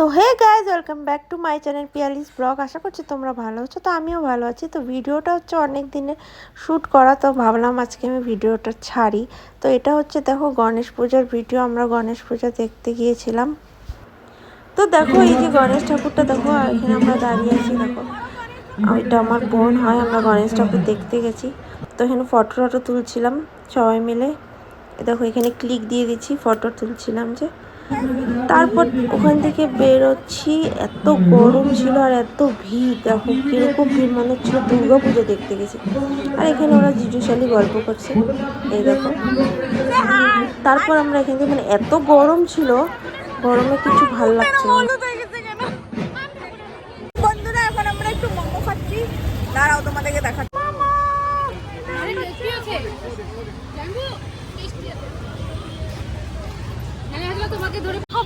তো hey guys, welcome back to my channel Piyali's blog. আশা করছি তোমরা ভালো আছো। তো আমিও ভালো আছি। তো ভিডিওটা হচ্ছে অনেক দিনের শ্যুট করা, তো ভাবলাম আজকে আমি ভিডিওটা ছাড়ি। তো এটা হচ্ছে দেখো গণেশ পূজার ভিডিও। আমরা গণেশ পূজা দেখতে গিয়েছিলাম। তো দেখো এই যে গণেশ ঠাকুরটা দেখো, এখানে আমরা দাঁড়িয়ে আছি। দেখো এটা আমার বোন হয়, আমরা গণেশ ঠাকুর দেখতে গেছি। তো এখানে ফটো টটো তুলছিলাম সবাই মিলে। দেখো এখানে ক্লিক দিয়ে দিচ্ছি, ফটো তুলছিলাম যে। তারপর ওখান থেকে বেরোচ্ছি, এত গরম ছিল আর এত ভিড়। দেখো কিরকম ভিড়, মনে হচ্ছিল দুর্গা পুজো দেখতে গেছি। আর এখানে ওরা জিজুশালি গল্প করছে, এই দেখো। তারপর আমরা এখান থেকে, মানে এত গরম ছিল, গরমে কিছু ভাল লাগছিল না। বন্ধুরা এখন আমরা একটু মোমো খাচ্ছি, দাঁড়াও তোমাদেরকে দেখাচ্ছি।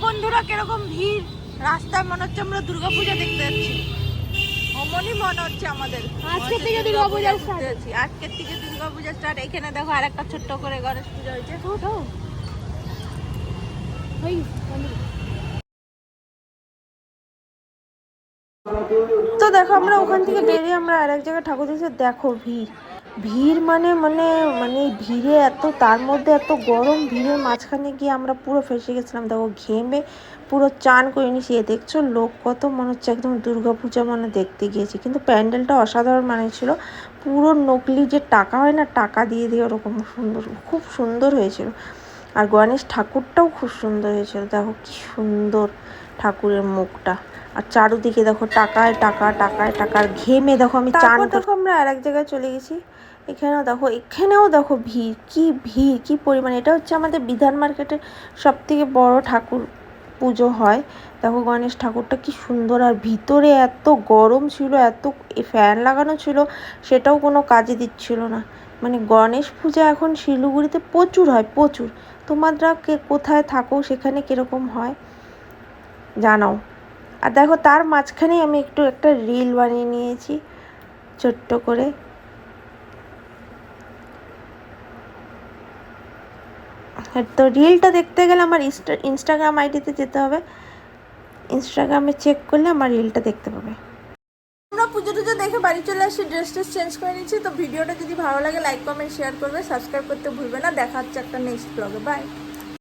বন্ধুরা কিরকম ভিড় রাস্তায়, মনে হচ্ছে আমরা দুর্গাপূজা দেখতে যাচ্ছি। অমনই মনে হচ্ছে আমাদের। আজকের থেকে দুর্গাপূজা স্টার্ট। আজকের থেকে দুর্গাপূজা স্টার্ট। এখানে দেখো আরেকটা ছোট্ট করে গণেশ পূজা হয়েছে। তো দেখো আমরা ওখান থেকে বেরিয়ে আমরা আরেক জায়গায় ঠাকুর দেখছি। দেখো ভিড় ভিড় মানে মানে মানে ভিড়ে এত, তার মধ্যে এত গরম, ভিড়ের মাঝখানে গিয়ে আমরা পুরো ফেসে গেছিলাম। দেখো ঘেমে পুরো চান করে নিয়েছি। দেখছো লোক কত, মনে হচ্ছে একদম দুর্গাপূজা মানে দেখতে গিয়েছি। কিন্তু প্যান্ডেলটা অসাধারণ মানে ছিল, পুরো নকলি যে টাকা হয় না, টাকা দিয়ে দিয়ে ওরকম সুন্দর, খুব সুন্দর হয়েছিল। আর গণেশ ঠাকুরটাও খুব সুন্দর হয়েছিল। দেখো কি সুন্দর ঠাকুরের মুখটা। আর চারুদিকে দেখো টাকায় টাকা, টাকায় টাকার ঘেমে দেখো আমি চান। দেখো আমরা আর এক জায়গায় চলে গেছি। এখানেও দেখো ভিড়, কি পরিমাণে। এটা হচ্ছে আমাদের বিধান মার্কেটের সব থেকে বড় ঠাকুর পুজো হয়। দেখো গণেশ ঠাকুরটা কি সুন্দর। আর ভিতরে এত গরম ছিল, এত ফ্যান লাগানো ছিল, সেটাও কোনো কাজে দিচ্ছিল না। মানে গণেশ পূজা এখন শিলিগুড়িতে প্রচুর হয়, প্রচুর। তোমরা কোথায় থাকো, সেখানে কীরকম হয় জানাও। আর দেখো তার মাঝখানেই আমি একটা রিল বানিয়ে নিয়েছি ছোট্ট করে। তো রিলটা দেখতে গেলে আমার ইনস্টাগ্রাম আইডিতে যেতে হবে। ইনস্টাগ্রামে চেক করলে আমার রিলটা দেখতে পাবে। আমরা পুজো টুজো দেখে বাড়ি চলে আসি, ড্রেস চেঞ্জ করে নিচ্ছি। তো ভিডিওটা যদি ভালো লাগে লাইক কমেন্ট শেয়ার করবে, সাবস্ক্রাইব করতে ভুলবে না। দেখা হচ্ছে একটা নেক্সট ব্লগে। বাই।